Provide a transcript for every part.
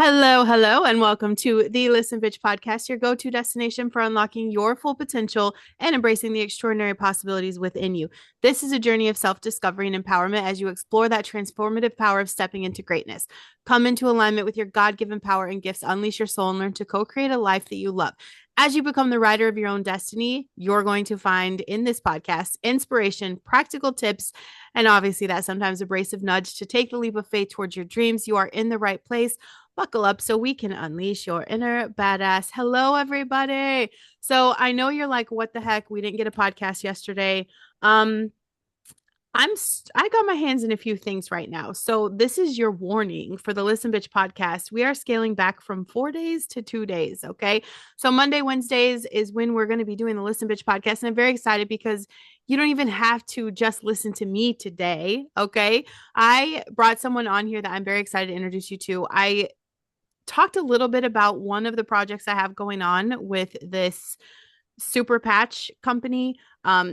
Hello, hello, and welcome to the Listen Bitch podcast, your go to destination for unlocking your full potential and embracing the extraordinary possibilities within you. This is a journey of self discovery and empowerment as you explore that transformative power of stepping into greatness. Come into alignment with your God given power and gifts, unleash your soul, and learn to co create a life that you love. As you become the writer of your own destiny, you're going to find in this podcast inspiration, practical tips, and obviously that sometimes abrasive nudge to take the leap of faith towards your dreams. You are in the right place. Buckle up so we can unleash your inner badass. Hello, everybody. So I know you're like, what the heck? We didn't get a podcast yesterday. Um, I got my hands in a few things right now. So this is your warning for the Listen Bitch podcast. We are scaling back from 4 days to 2 days. Okay. So Monday, Wednesdays is when we're going to be doing the Listen Bitch podcast. And I'm very excited because you don't even have to just listen to me today. Okay. I brought someone on here that I'm very excited to introduce you to. I talked a little bit about one of the projects I have going on with this Superpatch company.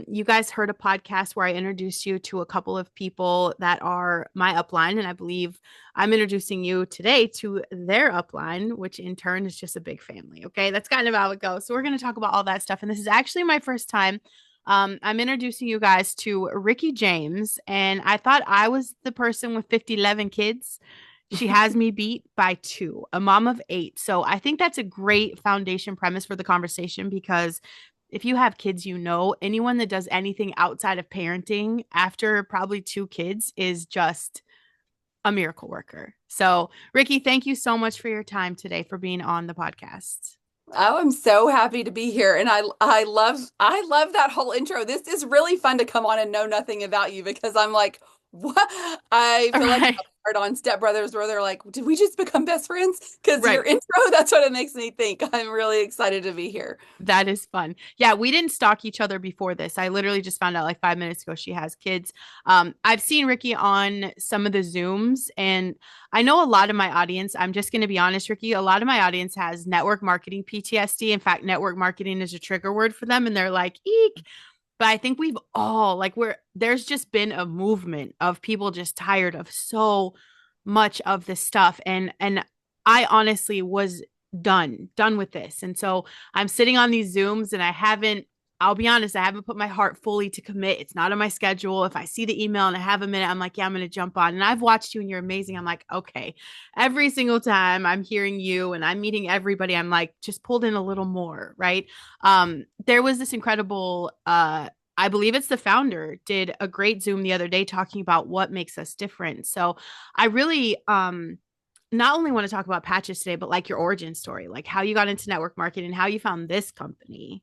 You guys heard a podcast where I introduced you to a couple of people that are my upline, and I believe I'm introducing you today to their upline, which in turn is just a big family. Okay, that's kind of how it goes. So we're going to talk about all that stuff, and this is actually my first time. I'm introducing you guys to Rikki James, and I thought I was the person with 5011 kids. She has me beat by two, a mom of eight. So I think that's a great foundation premise for the conversation because if you have kids, you know, anyone that does anything outside of parenting after probably two kids is just a miracle worker. So, Rikki, thank you so much for your time today for being on the podcast. Oh, I'm so happy to be here. And I love that whole intro. This is really fun to come on and know nothing about you because I'm like, what? I All feel like right. I'm hard on Step Brothers where they're like, did we just become best friends? Because Right. your intro, that's what it makes me think. I'm really excited to be here. That is fun. Yeah, we didn't stalk each other before this. I literally just found out like 5 minutes ago she has kids. I've seen Rikki on some of the Zooms, and I know a lot of my audience, I'm just going to be honest, Rikki, a lot of my audience has network marketing PTSD. In fact, network marketing is a trigger word for them, and they're like, eek. But I think we've all, like, there's just been a movement of people just tired of so much of this stuff. And I honestly was done with this. And so I'm sitting on these Zooms and I'll be honest, I haven't put my heart fully to commit. It's not on my schedule. If I see the email and I have a minute, I'm like, yeah, I'm going to jump on. And I've watched you and you're amazing. I'm like, okay, every single time I'm hearing you and I'm meeting everybody, I'm like, just pulled in a little more. Right. There was this incredible, I believe it's the founder did a great Zoom the other day talking about what makes us different. So I really, not only want to talk about patches today, but like your origin story, like how you got into network marketing, how you found this company.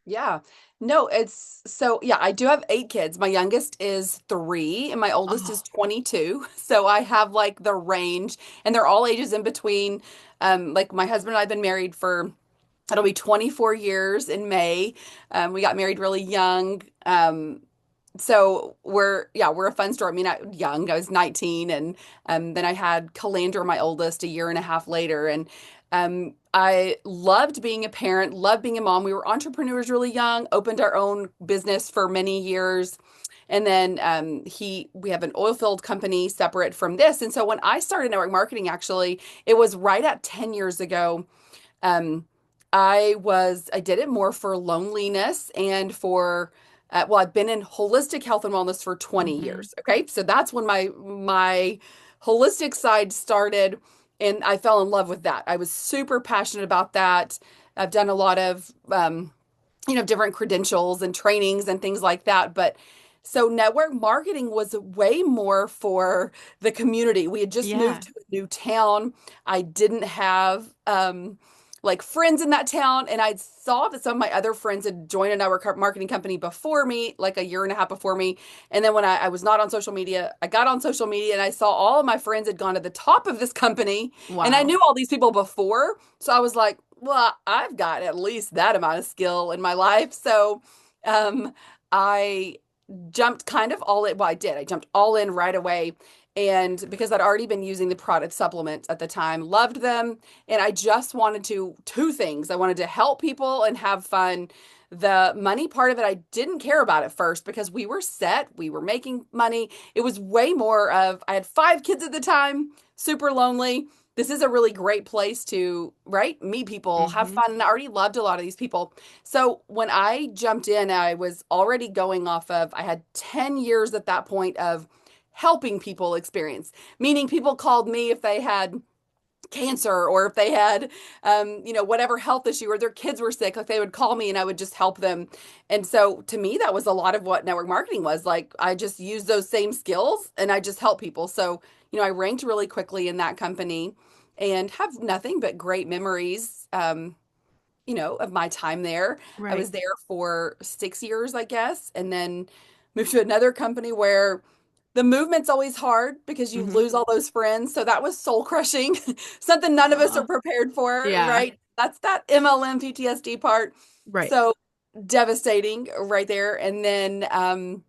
Yeah. No, it's so, yeah, I do have 8 kids. My youngest is 3 and my oldest is Oh, 22. So I have like the range and they're all ages in between. Like my husband and I've been married for it'll be 24 years in May. We got married really young. So we're a fun story. I mean, I was 19 and then I had Calandra, my oldest, a year and a half later. And I loved being a parent, loved being a mom. We were entrepreneurs really young, opened our own business for many years. And then we have an oil field company separate from this. And so when I started network marketing, actually, it was right at 10 years ago. Um, I did it more for loneliness and for, well, I've been in holistic health and wellness for 20 mm-hmm. years. Okay. So that's when my holistic side started and I fell in love with that. I was super passionate about that. I've done a lot of, different credentials and trainings and things like that. But so network marketing was way more for the community. We had just moved Yeah. to a new town. I didn't have like friends in that town, and I saw that some of my other friends had joined a network marketing company before me, like a year and a half before me. And then when I was not on social media, I got on social media and I saw all of my friends had gone to the top of this company, and I Wow. knew all these people before. So I was like, well, I've got at least that amount of skill in my life. So um, I jumped kind of all in. Well, I did. I jumped all in right away. And because I'd already been using the product supplements at the time, loved them. And I just wanted two things. I wanted to help people and have fun. The money part of it, I didn't care about at first because we were set, we were making money. It was way more of, I had 5 kids at the time, super lonely. this is a really great place to, right, meet people, have Mm-hmm. fun. And I already loved a lot of these people. So when I jumped in, I was already going off of, I had 10 years at that point of helping people experience, meaning people called me if they had cancer or if they had whatever health issue or their kids were sick, like they would call me and I would just help them. And so to me that was a lot of what network marketing was. Like I just used those same skills and I just help people. So I ranked really quickly in that company and have nothing but great memories, of my time there. I Right. was there for 6 years, I guess, and then moved to another company where the movement's always hard because you Mm-hmm. lose all those friends. So that was soul crushing, something none of us are prepared for, Yeah. right? That's that MLM PTSD part. Right. So devastating right there. And then,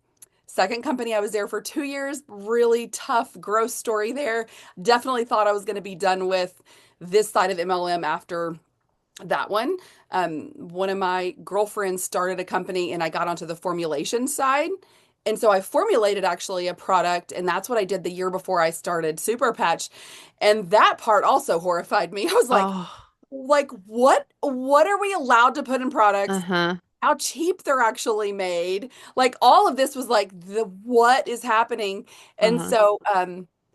second company, I was there for 2 years, really tough, gross story there. Definitely thought I was going to be done with this side of MLM after that one. One of my girlfriends started a company and I got onto the formulation side. And so I formulated actually a product, and that's what I did the year before I started Superpatch. And that part also horrified me. I was Oh. like what are we allowed to put in products? Uh-huh. How cheap they're actually made. Like all of this was like the what is happening. And Uh-huh. so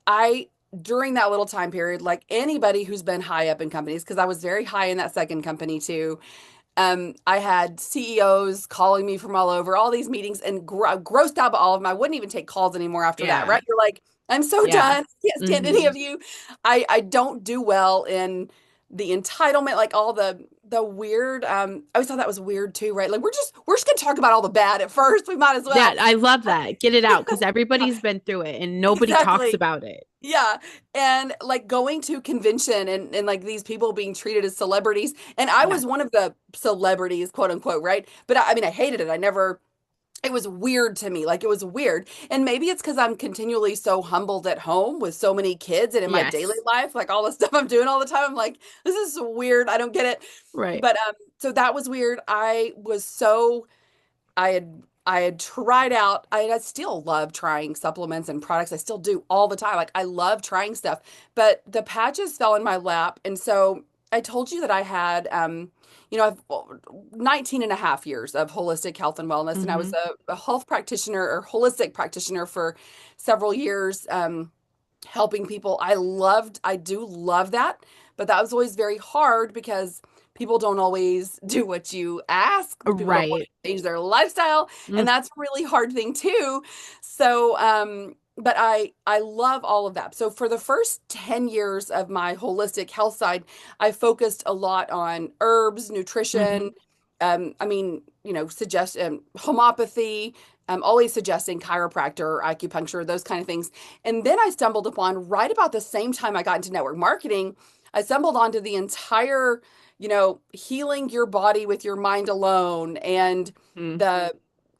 I during that little time period, like anybody who's been high up in companies, because I was very high in that second company too. I had CEOs calling me from all over, all these meetings, and grossed out by all of them. I wouldn't even take calls anymore after that, Yeah. right? You're like, I'm so Yeah. done. I can't stand any Mm-hmm. of you. I don't do well in the entitlement, like all the weird. I always thought that was weird too, right? Like we're just gonna talk about all the bad at first. We might as Yeah, well. I love that. Get it out because everybody's been through it and nobody talks Exactly. about it. Yeah. And like going to convention and like these people being treated as celebrities. And I Yeah. was one of the celebrities, quote unquote, right? But I mean, I hated it. I never, it was weird to me. Like it was weird. And maybe it's because I'm continually so humbled at home with so many kids and in my daily Yes. life, like all the stuff I'm doing all the time. I'm like, this is weird. I don't get it. Right. But so that was weird. I had tried out. I still love trying supplements and products. I still do all the time. Like I love trying stuff, but the patches fell in my lap. And so I told you that I had, I've 19 and a half years of holistic health and wellness. And I Mm-hmm. was a health practitioner or holistic practitioner for several years, helping people. I do love that, but that was always very hard because people don't always do what you ask. People don't want Right. to change their lifestyle, and Mm. that's a really hard thing too. So, but I love all of that. So for the first 10 years of my holistic health side, I focused a lot on herbs, Mm-hmm. nutrition, suggest homeopathy, always suggesting chiropractor or acupuncture, those kind of things. And then I stumbled upon right about the same time I got into network marketing, I stumbled onto the entire, healing your body with your mind alone and Mm. the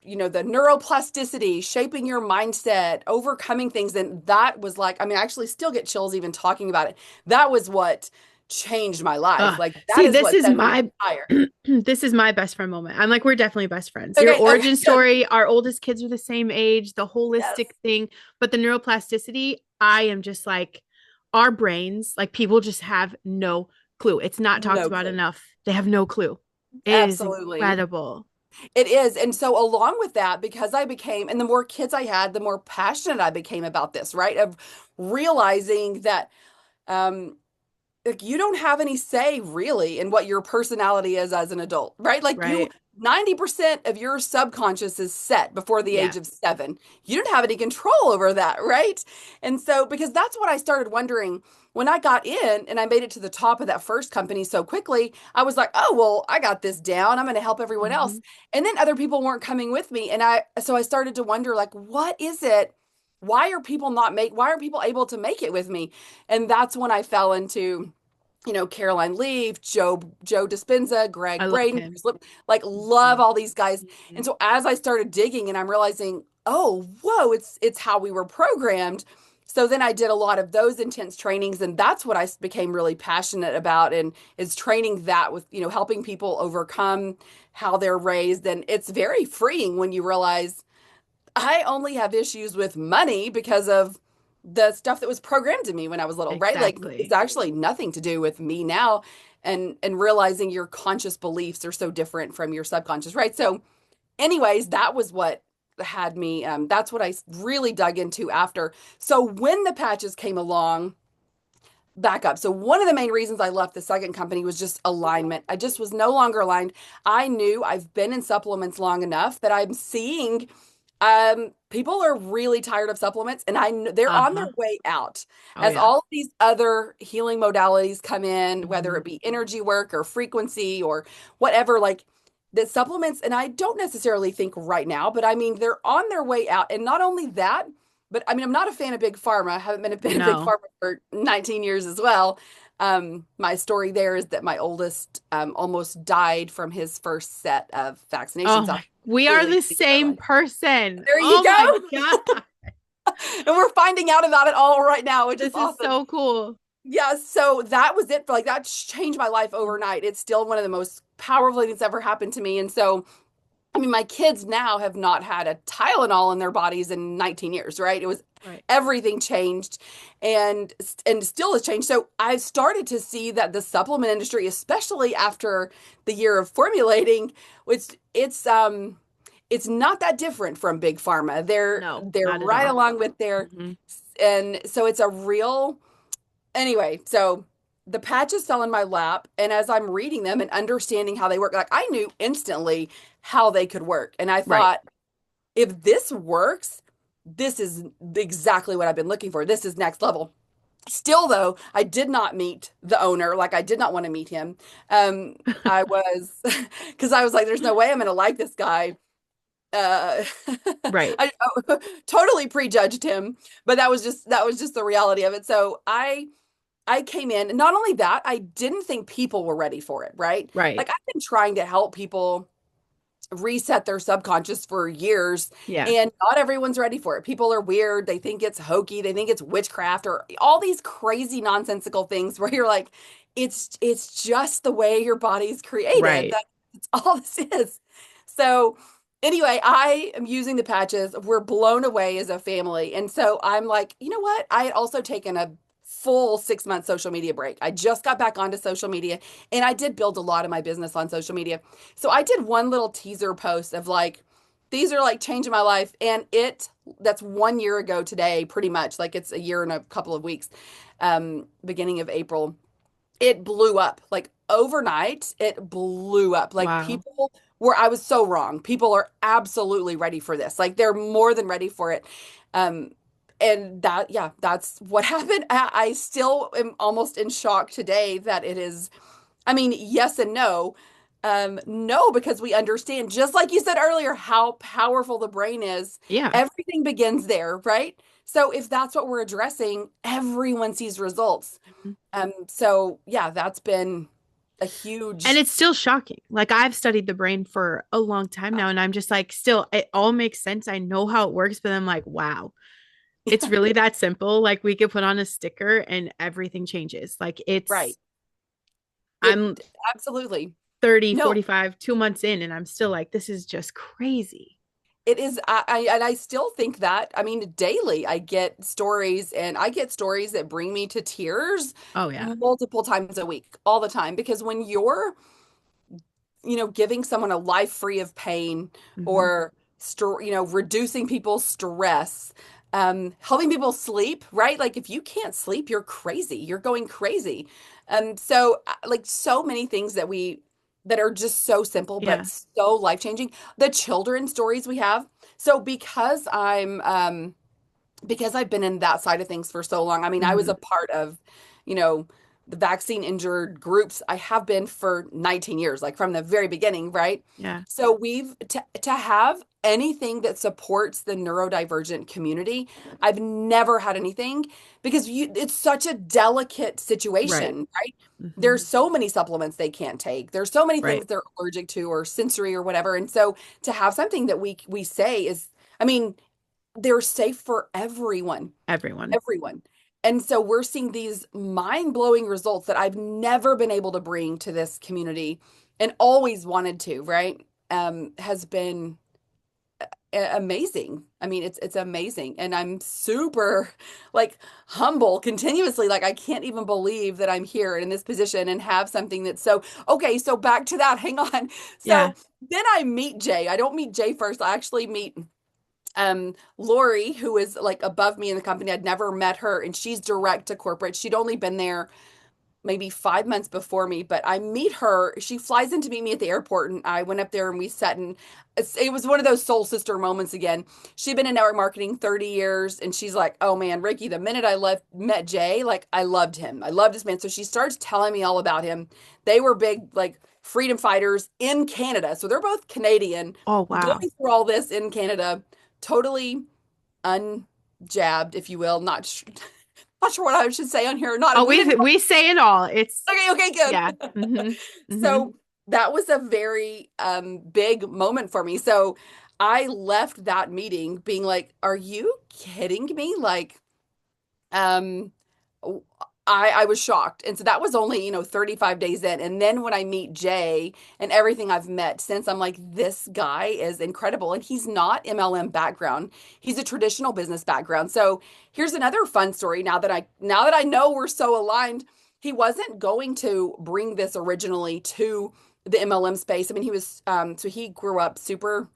the neuroplasticity, shaping your mindset, overcoming things. And that was like, I mean, I actually still get chills even talking about it. That was what changed my life. Like that See, is this what is set me on my fire. this is my best friend moment. I'm like, we're definitely best friends. Your Okay, okay, origin good. story, our oldest kids are the same age, the Yes. holistic thing, but the neuroplasticity, I am just like our brains, like people just have no clue. It's not talked No about clue. enough. They have no clue. It is Absolutely. incredible. It is. And so along with that, because I became, and the more kids I had, the more passionate I became about this, right? Of realizing that um like you don't have any say really in what your personality is as an adult, right? Like you Right. 90% of your subconscious is set before the Yeah. age of 7. You don't have any control over that, right? And so because that's what I started wondering when I got in and I made it to the top of that first company so quickly, I was like, "Oh, well, I got this down. I'm going to help everyone Mm-hmm. else." And then other people weren't coming with me, and I started to wonder like, "What is it? Why are people able to make it with me?" And that's when I fell into Caroline Leaf, Joe Dispenza, I Greg love Braden, him. like love all these guys. Mm-hmm. And so as I started digging and I'm realizing, oh, whoa, it's how we were programmed. So then I did a lot of those intense trainings and that's what I became really passionate about and is training that with, helping people overcome how they're raised. And it's very freeing when you realize I only have issues with money because of the stuff that was programmed to me when I was little, right? Like it's Exactly. actually nothing to do with me now, and realizing your conscious beliefs are so different from your subconscious, right? So anyways, that was what had me that's what I really dug into after. So when the patches came along, back up. So one of the main reasons I left the second company was just alignment. I just was no longer aligned. I knew I've been in supplements long enough that I'm seeing people are really tired of supplements, and they're on their Uh-huh. way out Oh as yeah. all of these other healing modalities come in, whether Hmm. it be energy work or frequency or whatever, like the supplements. And I don't necessarily think right now, but I mean, they're on their way out. And not only that, but I mean, I'm not a fan of big pharma. I haven't been a big No. pharma for 19 years as well. My story there is that my oldest almost died from his first set of Oh vaccinations my, after we are completely the changed my same life. person. There you Oh my go. God. And we're finding out about it all right now, which is This is awesome. so cool. Yeah, so that was it for like that changed my life overnight. It's still one of the most powerful things that's ever happened to me. And so I mean, my kids now have not had a Tylenol in their bodies in 19 years, right? It was Right. everything changed and still has changed. So I started to see that the supplement industry, especially after the year of formulating, which it's not that different from big pharma. No, They're not at right all. along with their Hmm. and so it's a real anyway, so the patches fell in my lap, and as I'm reading them and understanding how they work, like I knew instantly how they could work. And I Right. thought, if this works, this is exactly what I've been looking for. This is next level. Still, though, I did not meet the owner. Like, I did not want to meet him. I was, because I was like, there's no way I'm going to like this guy. Uh, Right. I totally prejudged him, but that was just the reality of it. So I came in, and not only that, I didn't think people were ready for it, right? Right. Like I've been trying to help people reset their subconscious for years, Yeah. and not everyone's ready for it. People are weird, they think it's hokey, they think it's witchcraft or all these crazy nonsensical things where you're like, it's just the way your body's created. Right. That's all this is. So anyway, I am using the patches. We're blown away as a family. And so I'm like, you know what? I had also taken a full 6 month social media break. I just got back onto social media, and I did build a lot of my business on social media. So I did one little teaser post of like, these are like changing my life. And that's 1 year ago today, pretty much. Like it's a year and a couple of weeks, beginning of April. It blew up. Like overnight, it blew up. Like Wow. people I was so wrong. People are absolutely ready for this. Like they're more than ready for it. Um, and yeah, that's what happened. I still am almost in shock today that it is, I mean, yes and no. No, because we understand, just like you said earlier, how powerful the brain is. Yeah. Everything begins there, right? So if that's what we're addressing, everyone sees results. Mhm. So yeah, that's been a And huge, it's still shocking. Like I've studied the brain for a long time now, and I'm just like, still, it all makes sense. I know how it works, but I'm like, wow, it's really that simple. Like we could put on a sticker and everything changes. Like right. It I'm absolutely. 30, No, 45, 2 months in, and I'm still like, this is just crazy. it is. And I still think that, I mean, daily I get stories, and I get stories that bring me to tears Oh, yeah. multiple times a week, all the time. Because when you're, giving someone a life free of pain, Hmm. or, reducing people's stress, helping people sleep, right? Like if you can't sleep, you're crazy. You're going crazy. So like so many things that are just so simple, but Yeah. so life changing. The children stories we have. So because I've been in that side of things for so long. I mean, I was Hmm. a part of, you know, the vaccine injured groups. I have been for 19 years, like from the very beginning, right? Yeah. So we've to have anything that supports the neurodivergent community. I've never had anything because it's such a delicate Right. situation, right? Hmm. There's so many supplements they can't take. There's so many Right. things they're allergic to or sensory or whatever. And so to have something that we say is, I mean, they're safe for everyone, Everyone. everyone. And so we're seeing these mind-blowing results that I've never been able to bring to this community and always wanted to, right? Has been amazing. I mean, it's amazing. And I'm super like humble continuously. Like I can't even believe that I'm here in this position and have something that's so okay. So back to that. Hang on. Yeah. So then I meet Jay. I don't meet Jay first. I actually meet Lori, who is like above me in the company. I'd never met her, and she's direct to corporate. She'd only been there maybe 5 months before me, but I meet her. She flies in to meet me at the airport, and I went up there and we sat, and it was one of those soul sister moments again. She'd been in network marketing 30 years, and she's like, "Oh man, Rikki, the minute I met Jay, like I loved him. I loved this man." So she starts telling me all about him. They were big, like freedom fighters in Canada. So they're both Canadian, Oh, wow. going through all this in Canada, totally unjabbed, if you will, not sure what I should say on here. Not Oh, we didn't. we say it all. It's Okay, okay, yeah. good. So that was a very big moment for me. So I left that meeting being like, "Are you kidding me?" Like, um, I was shocked. And so that was only, 35 days in. And then when I meet Jay and everything I've met since, I'm like, this guy is incredible. And he's not MLM background. He's a traditional business background. So here's another fun story. Now that I know we're so aligned, he wasn't going to bring this originally to the MLM space. I mean, so he grew up super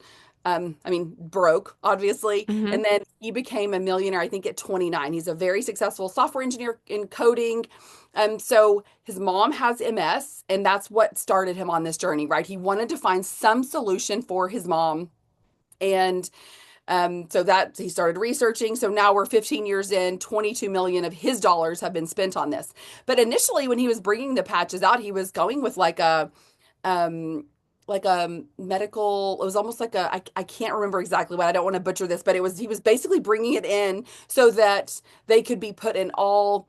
broke, obviously. Hmm. And then he became a millionaire, I think, at 29. He's a very successful software engineer in coding. So his mom has MS, and that's what started him on this journey, right? He wanted to find some solution for his mom. And so that he started researching. So now we're 15 years in, 22 million of his dollars have been spent on this. But initially, when he was bringing the patches out, he was going with um, like a medical, it was almost like I can't remember exactly what, I don't want to butcher this, but he was basically bringing it in so that they could be put in all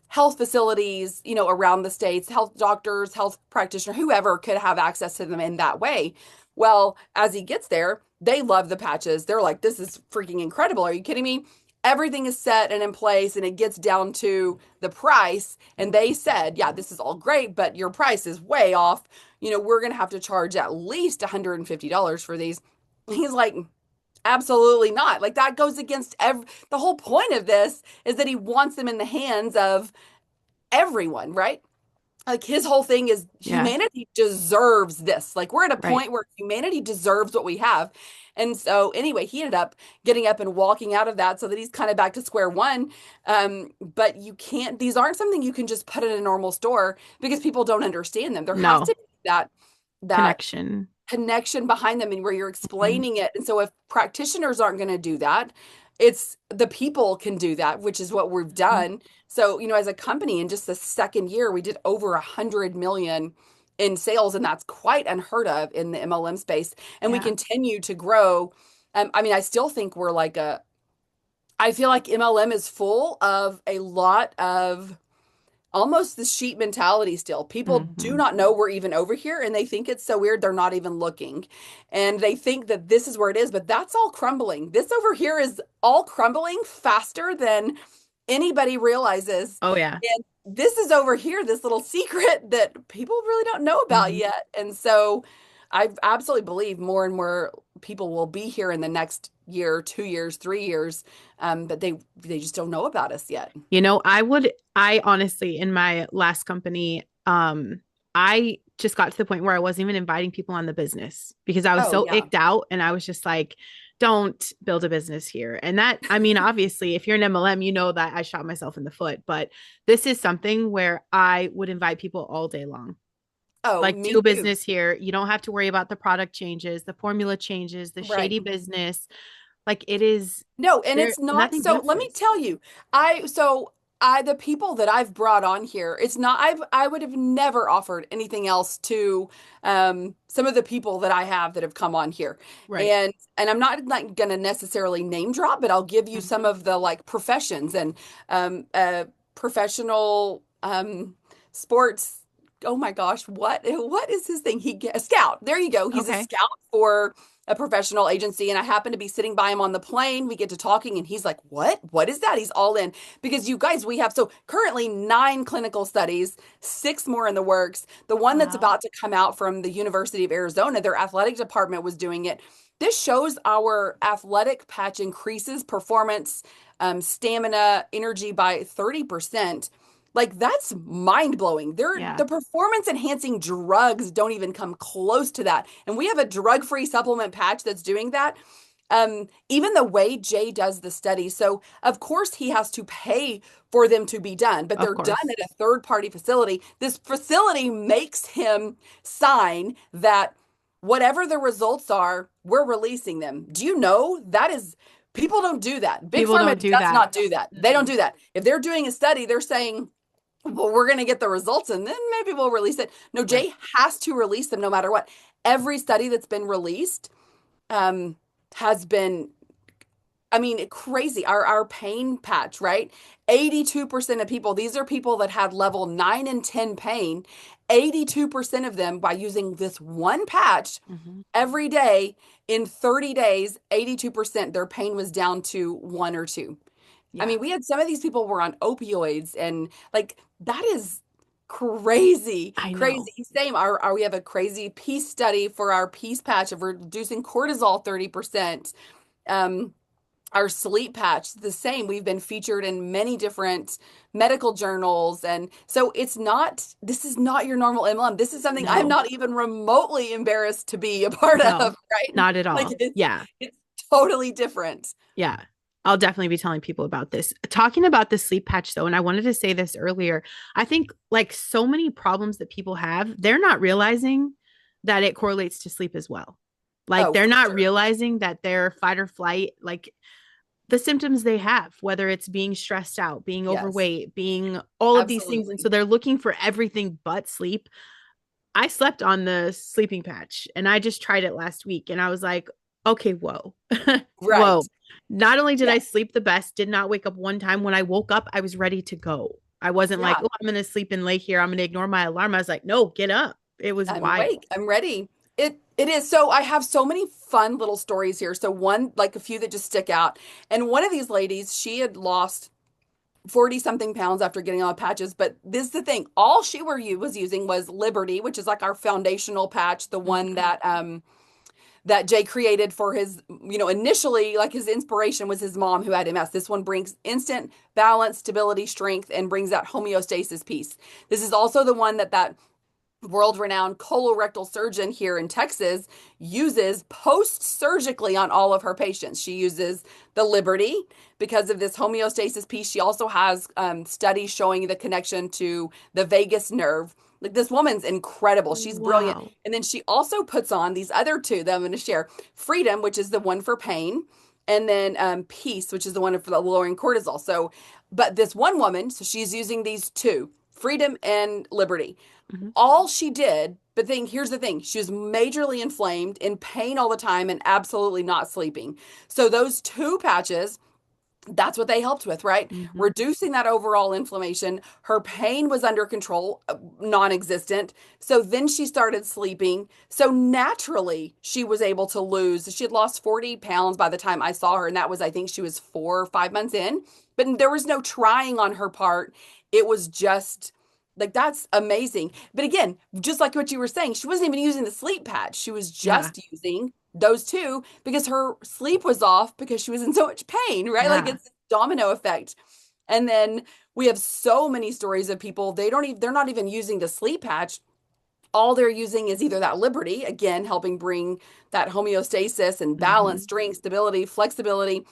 health facilities, around the states, health doctors, health practitioner, whoever could have access to them in that way. Well, as he gets there, they love the patches. They're like, this is freaking incredible. Are you kidding me? Everything is set and in place, and it gets down to the price. And they said, yeah, this is all great, but your price is way off. We're going to have to charge at least $150 for these. He's like, absolutely not. Like that goes against the whole point of this is that he wants them in the hands of everyone, right? Like his whole thing is Yeah. humanity deserves this. Like we're at a Right. point where humanity deserves what we have. And so anyway, he ended up getting up and walking out of that so that he's kind of back to square one. But these aren't something you can just put in a normal store because people don't understand them. There has No to be that connection. connection behind them and where you're Mhm. explaining it. And so if practitioners aren't going to do that, it's the people can do that, which is what we've done. So, as a company in just the second year, we did over 100 million in sales, and that's quite unheard of in the MLM space. And we Yeah. continue to grow. I still think I feel like MLM is full of a lot of almost the sheep mentality still. People do Hmm. not know we're even over here and they think it's so weird they're not even looking. And they think that this is where it is, but that's all crumbling. This over here is all crumbling faster than anybody realizes. Oh, yeah. And this is over here, this little secret that people really don't know about Hmm. yet. And so I absolutely believe more and more people will be here in the next year, 2 years, 3 years, but they just don't know about us yet. I honestly, in my last company, I just got to the point where I wasn't even inviting people on the business because I was Oh so yeah. icked out and I was just like, don't build a business here. And that, I mean, obviously, if you're an MLM, you know that I shot myself in the foot, but this is something where I would invite people all day long. Oh, Like, me do too. business here. You don't have to worry about the product changes, the formula changes, the Right. shady business. Like, it is No, and there, it's not. nothing So but let me this. tell you, the people that I've brought on here, it's not, I would have never offered anything else to some of the people that I have that have come on here. Right. And I'm not like gonna necessarily name drop, but I'll give you Mhm. some of the like professions and professional sports. Oh my gosh, what is his thing? A scout. There you go. He's a Okay. scout for a professional agency, and I happen to be sitting by him on the plane. We get to talking and he's like, what is that? He's all in because you guys, we have so currently 9 clinical studies, 6 more in the works. The one that's Wow. about to come out from the University of Arizona, their athletic department was doing it. this shows our athletic patch increases performance, stamina, energy by 30%. Like that's mind blowing. Yeah, The performance enhancing drugs don't even come close to that. And we have a drug-free supplement patch that's doing that. Even the way Jay does the study, so of course he has to pay for them to be done, but of they're done course. at a third party facility. This facility makes him sign that whatever the results are, we're releasing them. Do you know that is people don't do that. Big People Pharma don't do does that. not do that. They don't Mm-mm. do that. If they're doing a study, they're saying, well, we're going to get the results and then maybe we'll release it. No, Right. Jay has to release them no matter what. Every study that's been released um, has been, I mean, crazy. Our pain patch, right? 82% of people, these are people that had level 9 and 10 pain. 82% of them, by using this one patch Hmm. every day in 30 days, 82% their pain was down to 1 or 2. I Yeah, mean, we had some of these people were on opioids and like that is crazy, I crazy. know. Same. We have a crazy peace study for our peace patch of reducing cortisol 30%. Um, our sleep patch, the same. We've been featured in many different medical journals. And so this is not your normal MLM. This is something I'm No, not even remotely embarrassed to be a part of, no, right? not at Like all. Yeah, it's totally different. yeah. I'll definitely be telling people about this. Talking about the sleep patch though, and I wanted to say this earlier. I think like so many problems that people have, they're not realizing that it correlates to sleep as well. Like Oh, they're for not sure. realizing that their fight or flight, like the symptoms they have, whether it's being stressed out, being Yes, overweight, being all of these things. And so absolutely. they're looking for everything but sleep. I slept on the sleeping patch and I just tried it last week and I was like, okay, whoa, Right. whoa. Not only did Yeah. I sleep the best, did not wake up one time. When I woke up, I was ready to go. I wasn't like, Yeah. oh, I'm going to sleep and lay here. I'm going to ignore my alarm. I was like, no, get up. It was I'm wild. awake. I'm ready. It is. So I have so many fun little stories here. So one, like a few that just stick out. And one of these ladies, she had lost 40 something pounds after getting on patches. But this is the thing. All she was using was Liberty, which is like our foundational patch, the one Mhm. that Jay created for his, initially like his inspiration was his mom who had MS. This one brings instant balance, stability, strength, and brings that homeostasis piece. This is also the one that world-renowned colorectal surgeon here in Texas uses post-surgically on all of her patients. She uses the Liberty because of this homeostasis piece. She also has studies showing the connection to the vagus nerve. Like this woman's incredible. She's brilliant. Wow. And then she also puts on these other two that I'm going to share. Freedom, which is the one for pain, and then Peace, which is the one for the lowering cortisol. So, but this one woman, so she's using these two, Freedom and Liberty. Mhm. All she did, but here's the thing, she was majorly inflamed, in pain all the time, and absolutely not sleeping. So those two patches, that's what they helped with, right? Mhm. Reducing that overall inflammation. Her pain was under control, non-existent. So then she started sleeping. So naturally, she was able to lose. She had lost 40 pounds by the time I saw her, and that was, I think, she was 4 or 5 months in. But there was no trying on her part. It was just like that's amazing. But again, just like what you were saying, she wasn't even using the sleep patch. She was Yeah. just using those two because her sleep was off because she was in so much pain, right? Like Yeah. it's a domino effect. And then we have so many stories of people they're not even using the sleep patch. All they're using is either that Liberty, again, helping bring that homeostasis and balance, Mhm. strength, stability, flexibility,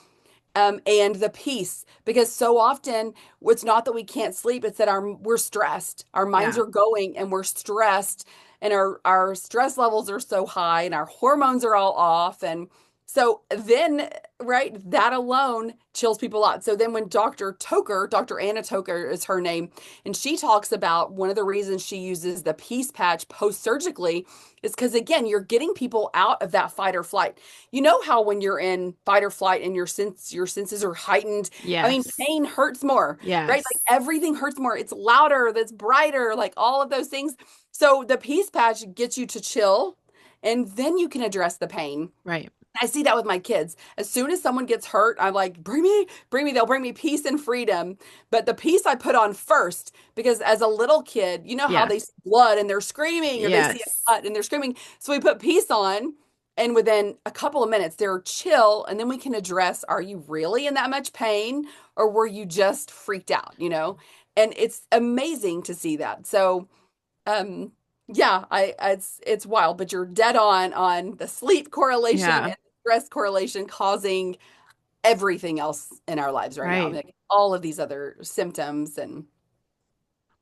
and the peace. Because so often it's not that we can't sleep, it's that we're stressed. Our minds Yeah. are going and we're stressed, and our stress levels are so high and our hormones are all off. And so then, right, that alone chills people out. So then when Dr. Anna Toker is her name, and she talks about one of the reasons she uses the peace patch post surgically is because, again, you're getting people out of that fight or flight. You know how when you're in fight or flight and your senses are heightened. I mean, Yes. pain hurts more, right? Like Yes. everything hurts more. It's louder, that's brighter, like all of those things. So the peace patch gets you to chill, and then you can address the pain. Right. I see that with my kids. As soon as someone gets hurt, I'm like, bring me, they'll bring me peace and freedom. But the peace I put on first, because as a little kid, you know how Yeah. they see blood and they're screaming, or they see a Yes. cut and they're screaming. So we put peace on, And within a couple of minutes, they're chill. And then we can address, are you really in that much pain or were you just freaked out, you know? And it's amazing to see that. So, um, yeah, it's wild, but you're dead on the sleep correlation Yeah. and stress correlation causing everything else in our lives right now. I mean, Right. like all of these other symptoms and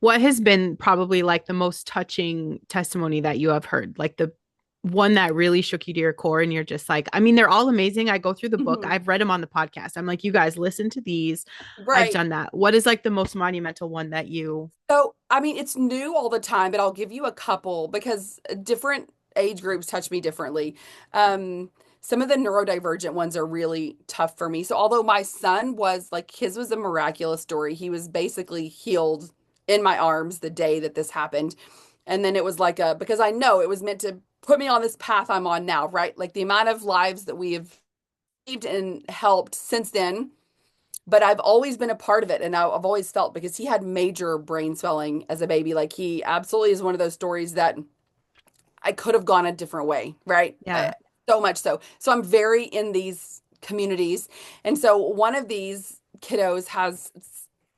What has been probably like the most touching testimony that you have heard? Like the one that really shook you to your core and you're just like, I mean, they're all amazing. I go through the book. Mhm. I've read them on the podcast. I'm like, you guys listen to these. I've Right. done that. What is like the most monumental one that you So, I mean, it's new all the time, but I'll give you a couple because different age groups touch me differently. Um, some of the neurodivergent ones are really tough for me. So, although my son was like, his was a miraculous story, he was basically healed in my arms the day that this happened. And then it was like because I know it was meant to put me on this path I'm on now, right? Like the amount of lives that we have saved and helped since then, but I've always been a part of it. And I've always felt because he had major brain swelling as a baby. Like he absolutely is one of those stories that I could have gone a different way, right? yeah. So much so. So I'm very in these communities. And so one of these kiddos has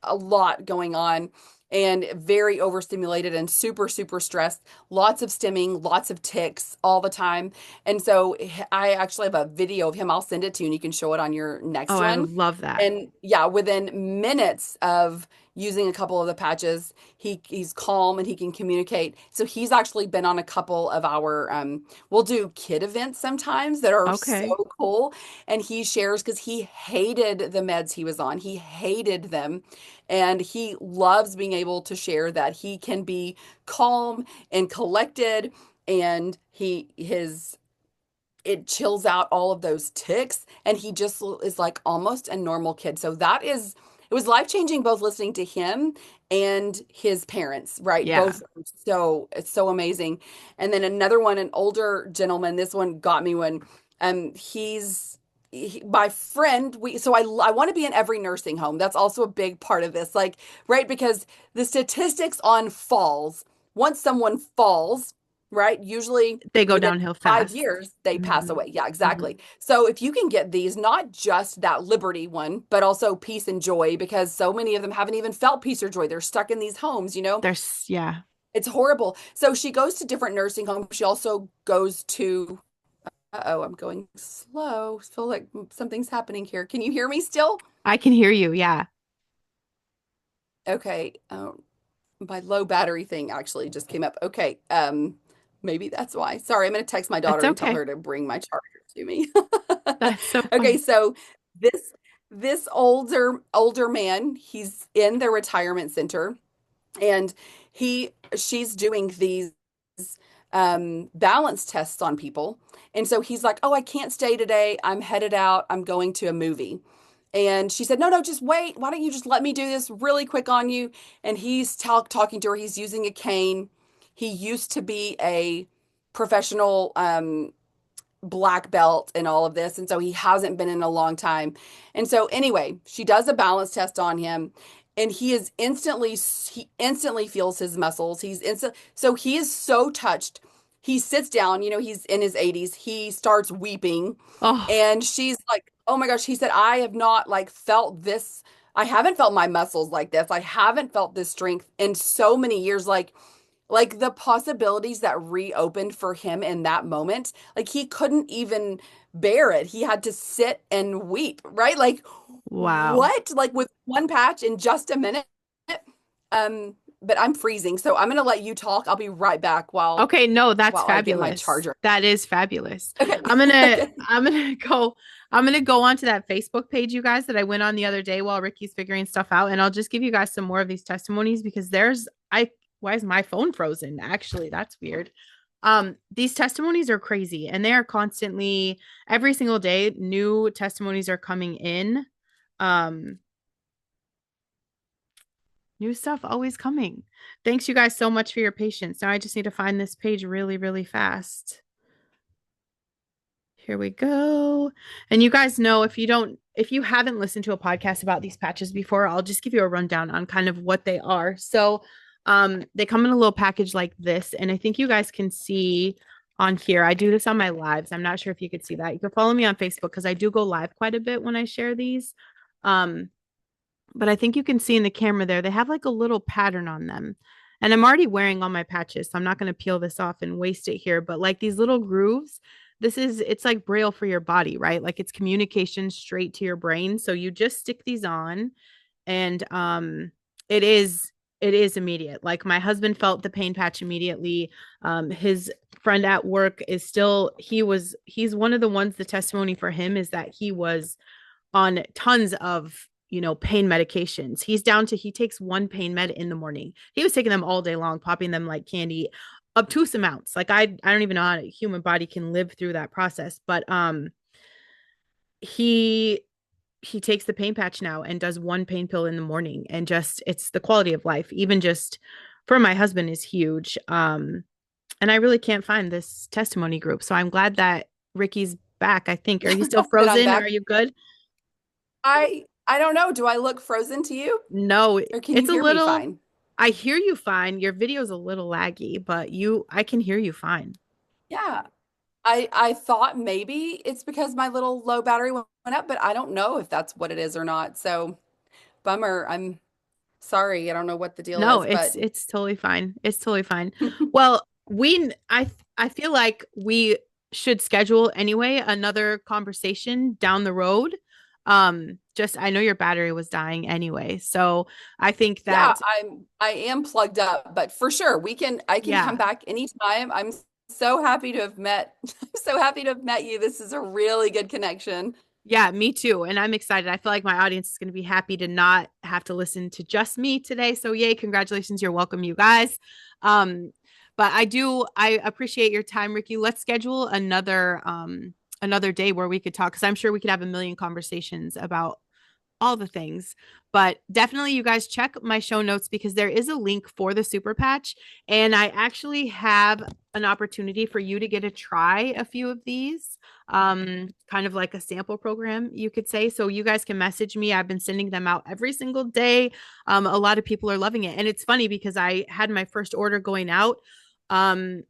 a lot going on and very overstimulated and super, super stressed, lots of stimming, lots of tics all the time. And so I actually have a video of him. I'll send it to you and you can show it on your Oh, next I one. love that. And yeah, within minutes of using a couple of the patches, he's calm and he can communicate. So he's actually been on a couple of our we'll do kid events sometimes that are so Okay. cool. And he shares because he hated the meds he was on. He hated them. And he loves being able to share that he can be calm and collected and his it chills out all of those ticks and he just is like almost a normal kid. So that is it was life changing both listening to him and his parents, right? Yeah. Both so it's so amazing. And then another one, an older gentleman, this one got me when my friend I want to be in every nursing home. That's also a big part of this. Like, right? Because the statistics on falls, once someone falls, right? Usually They go within downhill 5 fast. years, they pass Hmm. away. Yeah, Hmm. exactly. So if you can get these, not just that liberty one, but also peace and joy, because so many of them haven't even felt peace or joy. They're stuck in these homes, you know? There's, yeah. It's horrible. So she goes to different nursing homes. She also goes to, uh-oh, I'm going slow. I feel like something's happening here. Can you hear me still? I can hear you. Yeah. Okay. My low battery thing actually just came up. Okay. Maybe that's why. Sorry, I'm going to text my It's daughter and tell okay. her to bring my charger to me. That's so Okay, fun. so this older man, he's in the retirement center and she's doing these balance tests on people. And so he's like, "Oh, I can't stay today. I'm headed out. I'm going to a movie." And she said, "No, no, just wait. Why don't you just let me do this really quick on you?" And he's talking to her. He's using a cane. He used to be a professional black belt and all of this. And so he hasn't been in a long time. And so anyway, she does a balance test on him and he instantly feels his muscles. So he is so touched. He sits down, he's in his 80s. He starts weeping Oh, and she's like, "Oh my gosh," he said, "I have not like felt this. I haven't felt my muscles like this. I haven't felt this strength in so many years." Like the possibilities that reopened for him in that moment, like he couldn't even bear it. He had to sit and weep, right? Like, wow. what? Like with one patch in just a minute. But I'm freezing, so I'm gonna let you talk. I'll be right back Okay, no, that's while I get my fabulous. charger. That is fabulous. Okay. I'm gonna Okay. I'm gonna go I'm gonna go onto that Facebook page, you guys, that I went on the other day while Ricky's figuring stuff out, and I'll just give you guys some more of these testimonies because there's I why is my phone frozen? Actually, that's weird. These testimonies are crazy and they are constantly every single day, new testimonies are coming in. Um, New stuff always coming. Thanks you guys so much for your patience. Now I just need to find this page really, really fast. Here we go. And you guys know if you haven't listened to a podcast about these patches before, I'll just give you a rundown on kind of what they are. So, they come in a little package like this, and I think you guys can see on here. I do this on my lives. I'm not sure if you could see that. You can follow me on Facebook because I do go live quite a bit when I share these. Um, but I think you can see in the camera there, they have like a little pattern on them. And I'm already wearing all my patches, so I'm not going to peel this off and waste it here. But like these little grooves, it's like Braille for your body, right? Like it's communication straight to your brain. So you just stick these on and it is it is immediate. Like my husband felt the pain patch immediately. His friend at work is still he's one of the ones, the testimony for him is that he was on tons of pain medications. He's down to he takes one pain med in the morning. He was taking them all day long, popping them like candy, obtuse amounts. Like I don't even know how a human body can live through that process. But he he takes the pain patch now and does one pain pill in the morning, and just it's the quality of life, even just for my husband, is huge. And I really can't find this testimony group, so I'm glad that Rikki's back. I think, are you still That I'm frozen? Are back. you good? I don't know. Do I look frozen to you, No, or can you it's a hear me little, fine? I hear you fine. Your video's a little laggy, but I can hear you fine. Yeah. I thought maybe it's because my little low battery went up, but I don't know if that's what it is or not. So bummer. I'm sorry. I don't know what the deal No, is, it's but it's totally fine. It's totally fine. Well, I feel like we should schedule anyway another conversation down the road. Just I know your battery was dying anyway, so I think yeah, that I am plugged up, but for sure I can come yeah, back anytime. I'm so happy to have met I'm so happy to have met you. This is a really good connection. yeah, me too. And I'm excited. I feel like my audience is going to be happy to not have to listen to just me today. So yay, congratulations. You're welcome, you guys. Um, but I appreciate your time, Rikki. Let's schedule another day where we could talk, because I'm sure we could have a million conversations about all the things. But definitely, you guys check my show notes because there is a link for the super patch. And I actually have an opportunity for you to get a try a few of these, kind of like a sample program, you could say. So you guys can message me. I've been sending them out every single day. A lot of people are loving it. And it's funny because I had my first order going out. Um,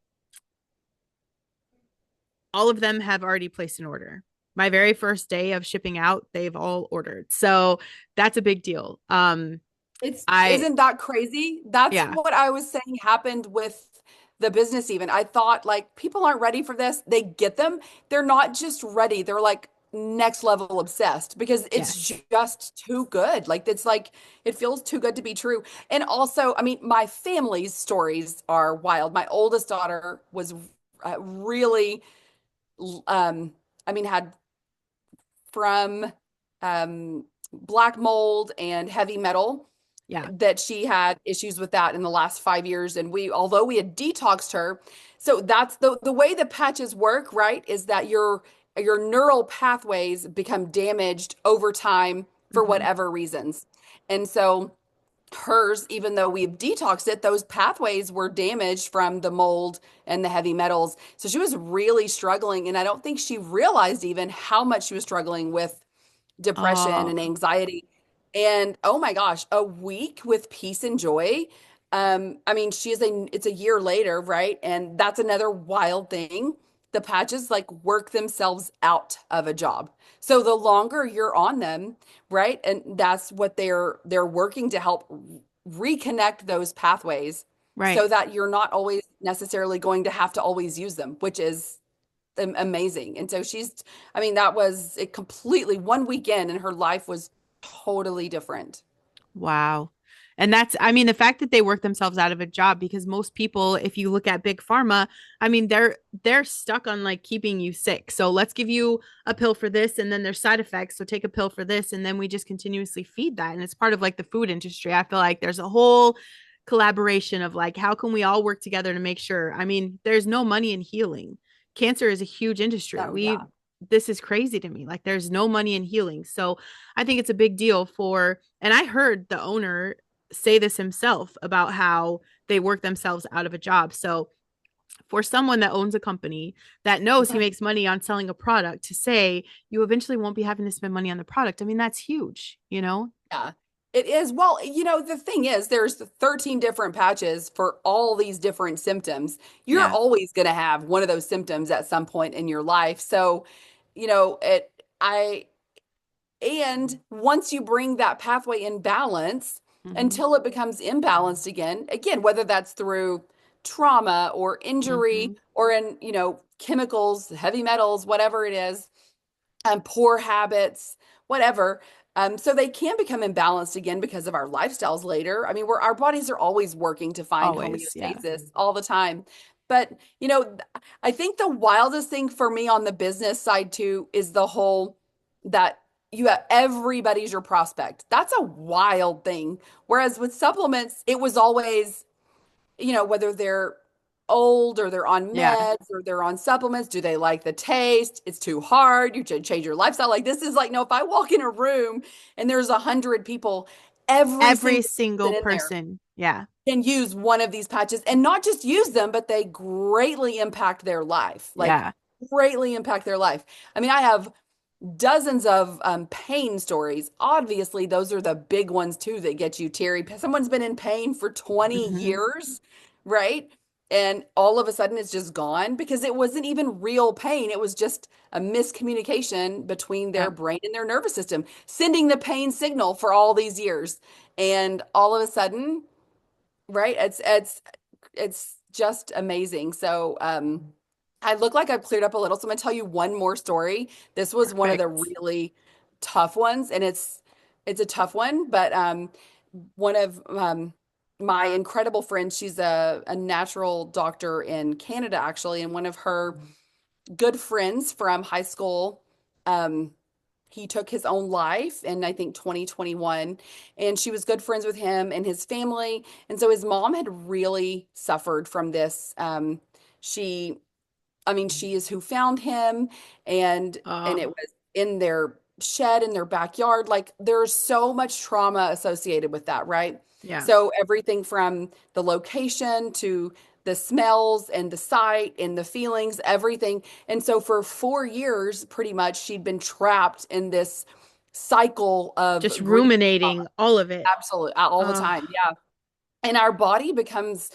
all of them have already placed an order. My very first day of shipping out, they've all ordered. So that's a big deal. It's I isn't that crazy? That's yeah, what I was saying happened with the business even. I thought like people aren't ready for this. They get them. They're not just ready. They're like next level obsessed because it's yes. just too good. Like it feels too good to be true. And also, I mean, my family's stories are wild. My oldest daughter was really I mean had from black mold and heavy metal Yeah. that she had issues with that in the last 5 years. And although we had detoxed her, so that's the way the patches work, right? Is that your neural pathways become damaged over time for Mm-hmm. whatever reasons. And so hers, even though we've detoxed it, those pathways were damaged from the mold and the heavy metals. So she was really struggling. And I don't think she realized even how much she was struggling with depression Oh, and anxiety. And oh my gosh, a week with peace and joy. I mean, it's a year later, right? And that's another wild thing. The patches like work themselves out of a job. So the longer you're on them, right? And that's what they're working to help reconnect those pathways right. so that you're not always necessarily going to have to always use them, which is amazing. And so I mean, that was it completely one weekend and her life was totally different. Wow. And that's, I mean, the fact that they work themselves out of a job, because most people, if you look at big pharma, I mean, they're stuck on like keeping you sick. So let's give you a pill for this and then there's side effects. So take a pill for this. And then we just continuously feed that. And it's part of like the food industry. I feel like there's a whole collaboration of like, how can we all work together to make sure? I mean, there's no money in healing. Cancer is a huge industry. Oh yeah. This is crazy to me. Like, there's no money in healing. So I think it's a big deal and I heard the owner say this himself about how they work themselves out of a job. So for someone that owns a company that knows he Right. makes money on selling a product to say you eventually won't be having to spend money on the product, I mean, that's huge, you know? Yeah. It is. Well, the thing is, there's 13 different patches for all these different symptoms. You're Yeah. always going to have one of those symptoms at some point in your life. So, it, and once you bring that pathway in balance Hmm. until it becomes imbalanced again, whether that's through trauma or injury Hmm. or in, chemicals, heavy metals, whatever it is, poor habits, whatever. So they can become imbalanced again because of our lifestyles later. I mean, our bodies are always working to find Always. Yeah. homeostasis all the time. But, I think the wildest thing for me on the business side too is the whole that you have everybody's your prospect. That's a wild thing. Whereas with supplements, it was always whether they're old or they're on Yeah. meds or they're on supplements, do they like the taste? It's too hard. You should change your lifestyle. Like this is like, no, if I walk in a room and there's 100 people, every Every single single person in there person. Yeah. can use one of these patches and not just use them, but they greatly impact their life. Like Yeah. greatly impact their life. I mean, I have dozens of pain stories. Obviously, those are the big ones too that get you teary. Someone's been in pain for 20 Hmm. years, right? And all of a sudden it's just gone because it wasn't even real pain. It was just a miscommunication between their Yeah. brain and their nervous system, sending the pain signal for all these years. And all of a sudden, right? It's just amazing. So, I look like I've cleared up a little, so I'm gonna tell you one more story. This was one of the Perfect. really tough ones, and it's a tough one, but one of my incredible friends, she's a natural doctor in Canada actually, and one of her good friends from high school, um, he took his own life in I think 2021, and she was good friends with him and his family, and so his mom had really suffered from this. She I mean, she is who found him, and it Oh, was in their shed in their backyard. Like there's so much trauma associated with that, right? yeah. So everything from the location to the smells and the sight and the feelings, everything. And so for 4 years, pretty much, she'd been trapped in this cycle Just of grief and trauma. ruminating all of it. Absolutely, all the Oh, time. Yeah, and our body becomes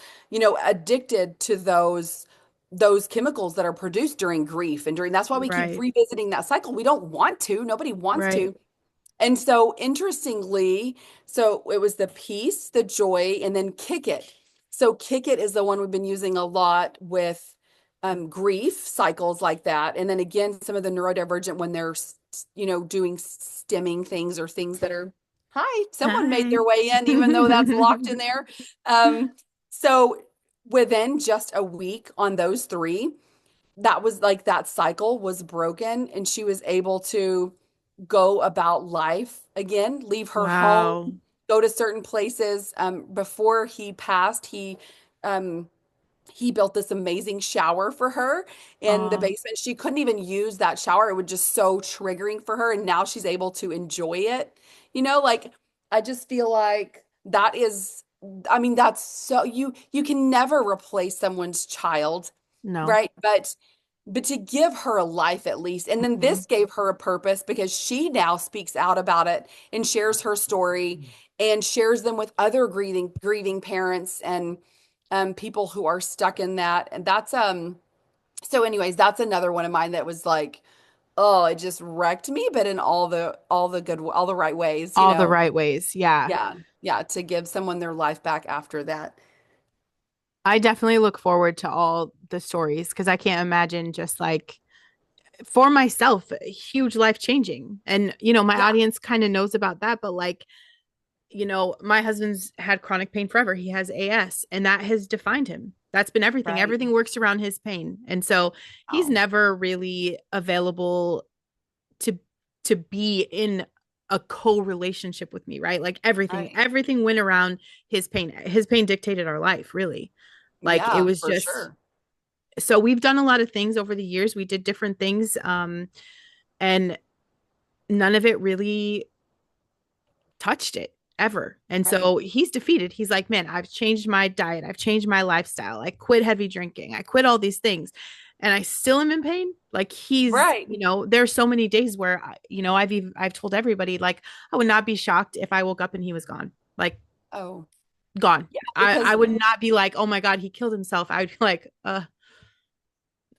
addicted to those chemicals that are produced during grief and during that's why we keep right. revisiting that cycle. We don't want to, nobody wants Right. to. And so interestingly, so it was the peace, the joy, and then kick it. So kick it is the one we've been using a lot with grief cycles like that. And then again, some of the neurodivergent when they're doing stimming things or things that are, hi, someone made Hi. their way in, even though that's locked in there. Um, so within just a week on those three, that was like that cycle was broken, and she was able to go about life again, leave her home, Wow. go to certain places. Before he passed, um, he built this amazing shower for her in the Oh, basement. She couldn't even use that shower. It was just so triggering for her. And now she's able to enjoy it. Like I just feel like that is, I mean, that's so you can never replace someone's child, no. right? But to give her a life at least. And then Hmm. this gave her a purpose because she now speaks out about it and shares her story and shares them with other grieving parents and people who are stuck in that. And that's so anyways, that's another one of mine that was like, oh, it just wrecked me, but in all the right ways, All the right ways. Yeah. Yeah. Yeah, to give someone their life back after that. I definitely look forward to all the stories because I can't imagine just like for myself, huge life changing. And, my Yeah. audience kind of knows about that, but like, my husband's had chronic pain forever. He has AS, and that has defined him. That's been everything. Right. Everything works around his pain. And so he's Wow. never really available to be in a co-relationship with me, right? Like everything, Right. everything went around his pain. His pain dictated our life, really. Like it Yeah, was for just sure. so we've done a lot of things over the years. We did different things. And none of it really touched it ever. And Right. so he's defeated. He's like, man, I've changed my diet. I've changed my lifestyle. I quit heavy drinking. I quit all these things. and I still am in pain. Like he's, Right. there's so many days where I've told everybody like I would not be shocked if I woke up and he was gone. Like Oh, gone. yeah, I because would not be like, "Oh my God, he killed himself." I would be like,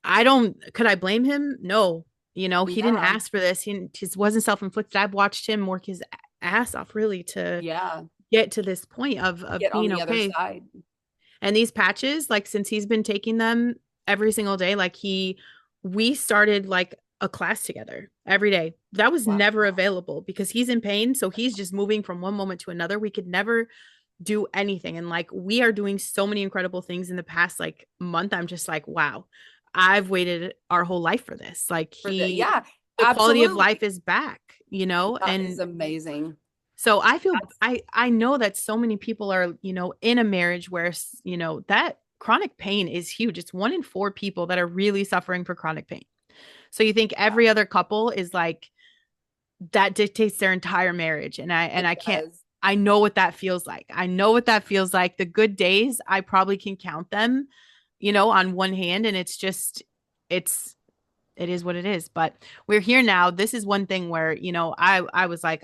I don't could I blame him? No. He didn't yeah, ask for this. He just wasn't self-inflicted. I've watched him work his ass off really to yeah, get to this point of get on being the other okay. side. And these patches, like since he's been taking them every single day, we started like a class together every day. That was Wow. never available because he's in pain. So he's just moving from one moment to another. We could never do anything. And like we are doing so many incredible things in the past like month. I'm just like, wow, I've waited our whole life for this. Like Yeah, the quality of life absolutely. is back, That is and amazing. so I feel That's I know that so many people are, in a marriage where, that chronic pain is huge. It's 1 in 4 people that are really suffering for chronic pain. So you think yeah, every other couple is like that dictates their entire marriage. And I it can't does. I know what that feels like. I know what that feels like. The good days, I probably can count them, on one hand. And it's it is what it is. But we're here now. This is one thing where, I was like,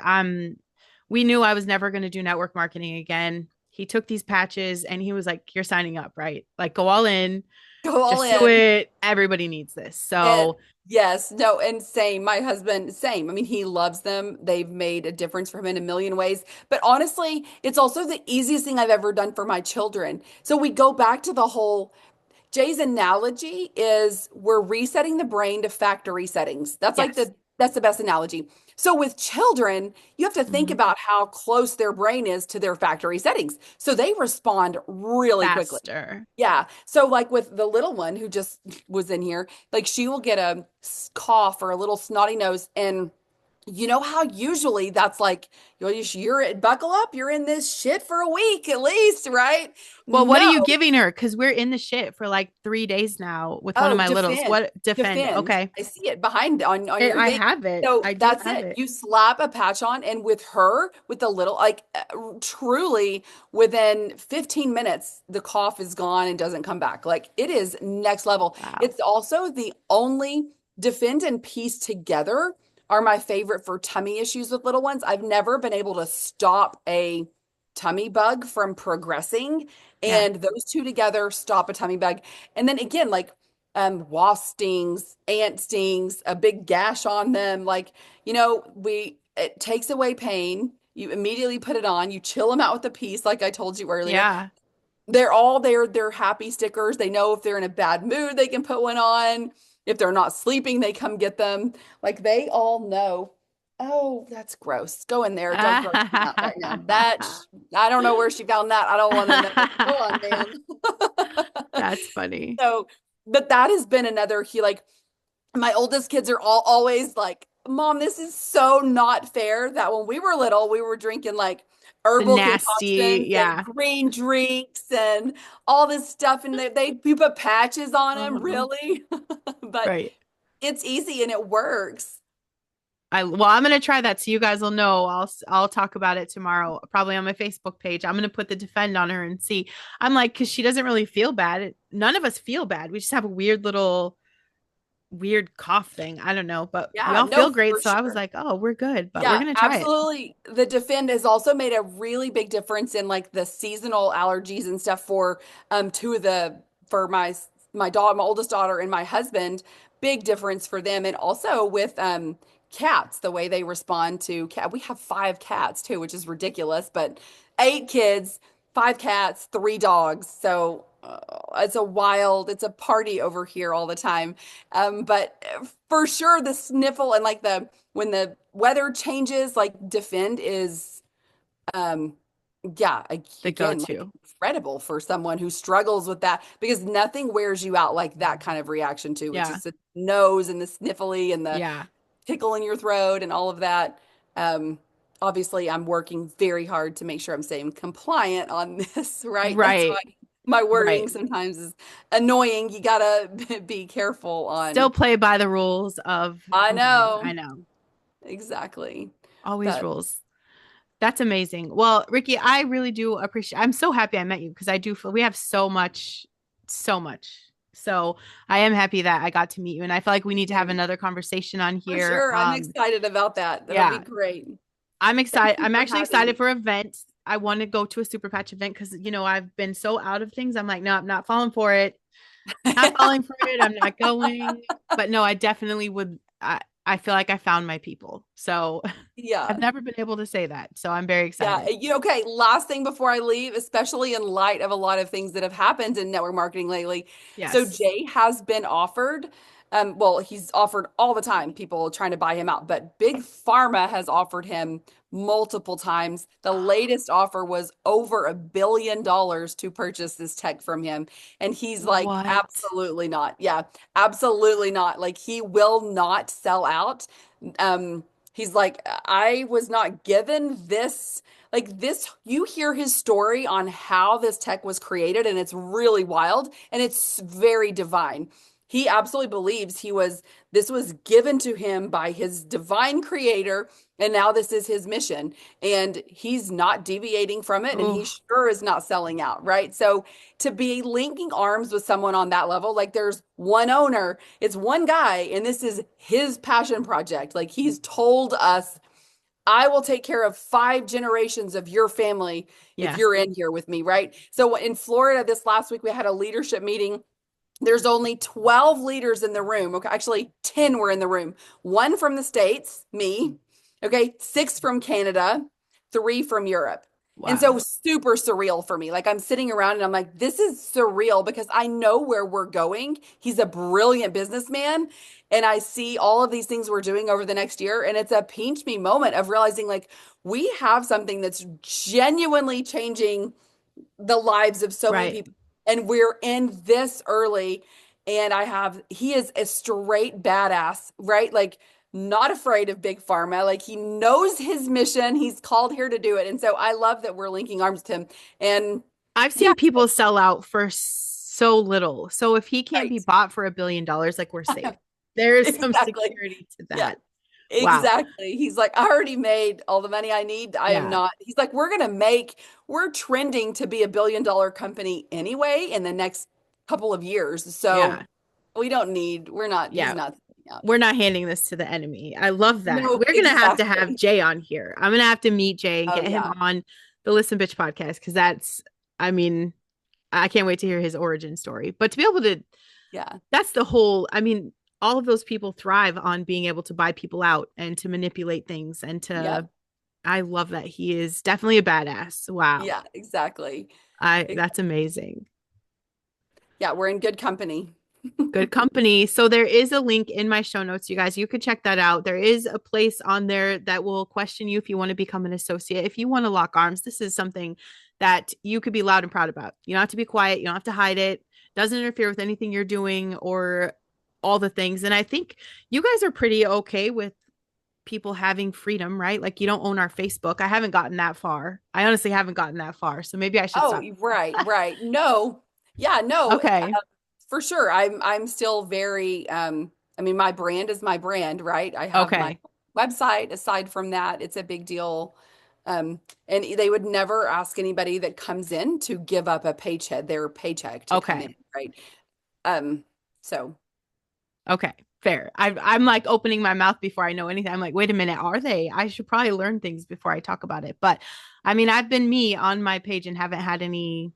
we knew I was never going to do network marketing again. He took these patches and he was like, "You're signing up, right? Like, go all in, Go all just do in. it. Everybody needs this." And So, yes, no, and same. My husband, same. I mean, he loves them. They've made a difference for him in a million ways. But honestly, it's also the easiest thing I've ever done for my children. So we go back to the whole Jay's analogy is we're resetting the brain to factory settings. yes. That's the best analogy. So with children, you have to think Mhm. about how close their brain is to their factory settings. So they respond really quickly. Faster. Yeah. So like with the little one who just was in here, like she will get a cough or a little snotty nose and you know how usually that's like you're buckle up, you're in this shit for a week at least, right? Well, what are No. you giving her? Because we're in the shit for like 3 days now with one of Oh, my littles. defend. What defend? Defend. Okay. I see it behind on your I thing. have it. So I do that's have it. it. You slap a patch on, and with her, with the little, like truly within 15 minutes, the cough is gone and doesn't come back. Like it is next level. Wow. It's also the only defend and piece together are my favorite for tummy issues with little ones. I've never been able to stop a tummy bug from progressing, Yeah. and those two together stop a tummy bug. And then again, like wasp stings, ant stings, a big gash on them. Like, we it takes away pain. You immediately put it on, you chill them out with a piece, like I told you earlier. Yeah. They're all they're happy stickers. They know if they're in a bad mood, they can put one on. If they're not sleeping, they come get them. Like they all know. Oh, that's gross. Go in there. Don't gross me out right now. I don't know where she found that. I don't want to know. Go on, man. That's funny. So, but that has been another he like my oldest kids are all always like, Mom, this is so not fair that when we were little, we were drinking like The herbal nasty. concoctions and Yeah. green drinks and all this stuff. And we put patches on them, Uh-huh. really. But Right. it's easy and it works. I'm gonna try that so you guys will know. I'll talk about it tomorrow, probably on my Facebook page. I'm gonna put the defend on her and see. I'm like, because she doesn't really feel bad. None of us feel bad. We just have a weird cough thing. I don't know, but we Yeah, all no, feel great. for So I was sure. like, oh, we're good, but we're Yeah, gonna try it. absolutely. The Defend has also made a really big difference in like the seasonal allergies and stuff for two of the for my oldest daughter and my husband. Big difference for them, and also with cats, the way they respond to cat. We have 5 cats too, which is ridiculous, but 8 kids, 5 cats, 3 dogs. So it's a party over here all the time. But for sure, the sniffle and like the when the weather changes, like defend is um yeah, The again, like go-to. incredible for someone who struggles with that because nothing wears you out like that kind of reaction to, which Yeah. is the nose and the sniffly and the Yeah. tickle in your throat and all of that. Um, Obviously, I'm working very hard to make sure I'm staying compliant on this, right? That's why Right. my Right. wording sometimes is annoying. You gotta be careful Still on. play by the rules of I I know know. exactly, Always but rules. That's amazing. Well, Ricky, I really do appreciate I'm so happy I met you because I do feel we have so much So I am happy that I got to meet you. And I feel like we need to have Same. another conversation on For here. sure. I'm excited about that. That'll be Yeah, great. I'm Thank excited. you I'm for actually having excited me. for events. I want to go to a super patch event because, I've been so out of things. I'm like, no, I'm not falling for it. Not falling for it. I'm not going. But no, I definitely would. I feel like I found my people. So I've Yeah. never been able to say that. So I'm very Yeah. excited. Okay. Last thing before I leave, especially in light of a lot of things that have happened in network marketing lately. So Yes. Jay has been offered, well, he's offered all the time, people trying to buy him out, but Big Pharma has offered him multiple times. The latest offer was over $1 billion to purchase this tech from him. And he's like, What? absolutely not. Yeah, absolutely not. Like he will not sell out. He's like, I was not given this, like this, you hear his story on how this tech was created, and it's really wild and it's very divine. He absolutely believes this was given to him by his divine creator, and now this is his mission. And he's not deviating from it, and he Oh, sure is not selling out, right? So to be linking arms with someone on that level, like there's one owner, it's one guy, and this is his passion project. Like he's told us, I will take care of 5 generations of your family if yeah. you're in here with me, right? So in Florida this last week, we had a leadership meeting. There's only 12 leaders in the room. Okay, actually 10 were in the room. One from the States, me. Okay, 6 from Canada, 3 from Europe. And so Wow. super surreal for me. Like I'm sitting around and I'm like, this is surreal because I know where we're going. He's a brilliant businessman. And I see all of these things we're doing over the next year. And it's a pinch me moment of realizing like we have something that's genuinely changing the lives of so many Right. people. And we're in this early. And he is a straight badass, right? Like, not afraid of big pharma. Like, he knows his mission. He's called here to do it. And so I love that we're linking arms with him. And I've yeah, seen people sell out for so little. So if he can't be right. bought for $1 billion, like we're safe. There is some Exactly. security to Yeah. that. Wow. Exactly. He's like, I already made all the money I need. I am Yeah. not. He's like, we're trending to be $1 billion company anyway in the next couple of years. Yeah. So he's Yeah. not. Yeah. We're not handing this to the enemy. I love that. No, We're gonna have to have exactly. Jay on here. I'm gonna have to meet Jay and Oh, get him yeah. on the Listen Bitch podcast because I mean, I can't wait to hear his origin story. But to be able to, Yeah. that's the whole, all of those people thrive on being able to buy people out and to manipulate things Yeah. I love that he is definitely a badass. Wow. Yeah. Exactly. That's amazing. Yeah. We're in good company. Good company. So there is a link in my show notes, you guys. You could check that out. There is a place on there that will question you if you want to become an associate. If you want to lock arms, this is something that you could be loud and proud about. You don't have to be quiet. You don't have to hide it. Doesn't interfere with anything you're doing or all the things. And I think you guys are pretty okay with people having freedom, right? Like you don't own our Facebook. I haven't gotten that far. I honestly haven't gotten that far. So maybe I should Oh, stop. right. Right. No. Yeah. No. Okay. For sure. I'm still very I mean my brand is my brand, right? I have my Okay. website. Aside from that, it's a big deal. And they would never ask anybody that comes in to give up their paycheck to come in, Okay. right? Um so Okay, fair. I'm like opening my mouth before I know anything. I'm like, wait a minute, are they? I should probably learn things before I talk about it. But I've been me on my page and haven't had any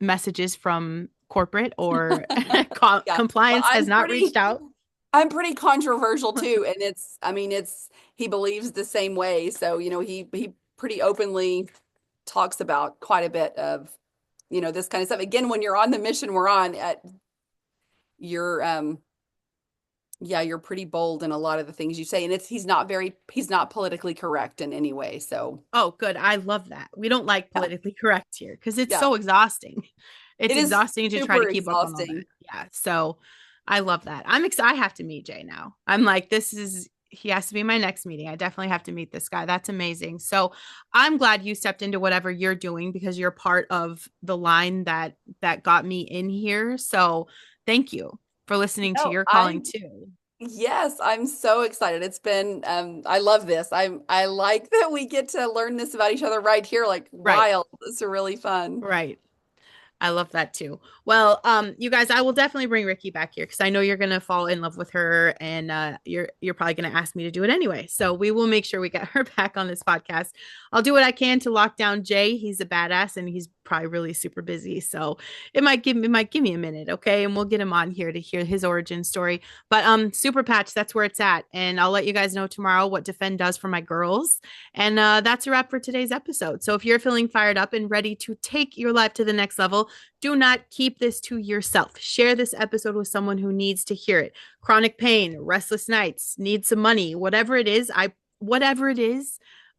messages from corporate or yeah. Well, compliance has not reached out. I'm pretty controversial too, and he believes the same way. So, he pretty openly talks about quite a bit of, this kind of stuff. Again, when you're on the mission we're on you're yeah, you're pretty bold in a lot of the things you say. And he's not politically correct in any way. So Oh, good. I love that. We don't like yeah, politically correct here because it's yeah. so exhausting. It's It is exhausting to try to super keep up on all that. exhausting. Yeah. So I love that. I'm excited. I have to meet Jay now. I'm like, he has to be my next meeting. I definitely have to meet this guy. That's amazing. So I'm glad you stepped into whatever you're doing because you're part of the line that got me in here. So thank you for listening to No, your calling too. yes, I'm so excited. It's been I love this. I like that we get to learn this about each other right here, like Right. wild. It's really fun. Right. I love that too. Well, you guys, I will definitely bring Rikki back here because I know you're gonna fall in love with her, and you're probably gonna ask me to do it anyway. So we will make sure we get her back on this podcast. I'll do what I can to lock down Jay. He's a badass, and he's probably really super busy. So it might give me a minute, okay? And we'll get him on here to hear his origin story. But Super Patch, that's where it's at, and I'll let you guys know tomorrow what Defend does for my girls. And that's a wrap for today's episode. So if you're feeling fired up and ready to take your life to the next level, do not keep this to yourself. Share this episode with someone who needs to hear it. Chronic pain, restless nights, need some money, whatever it is,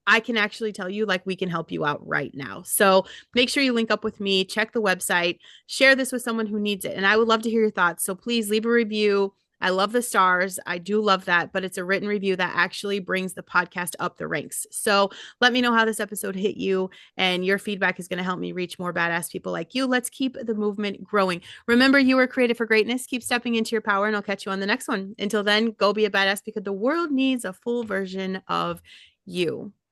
I can actually tell you, like, we can help you out right now. So make sure you link up with me, check the website, share this with someone who needs it. And I would love to hear your thoughts. So please leave a review. I love the stars. I do love that, but it's a written review that actually brings the podcast up the ranks. So let me know how this episode hit you, and your feedback is going to help me reach more badass people like you. Let's keep the movement growing. Remember, you were created for greatness. Keep stepping into your power, and I'll catch you on the next one. Until then, go be a badass because the world needs a full version of you.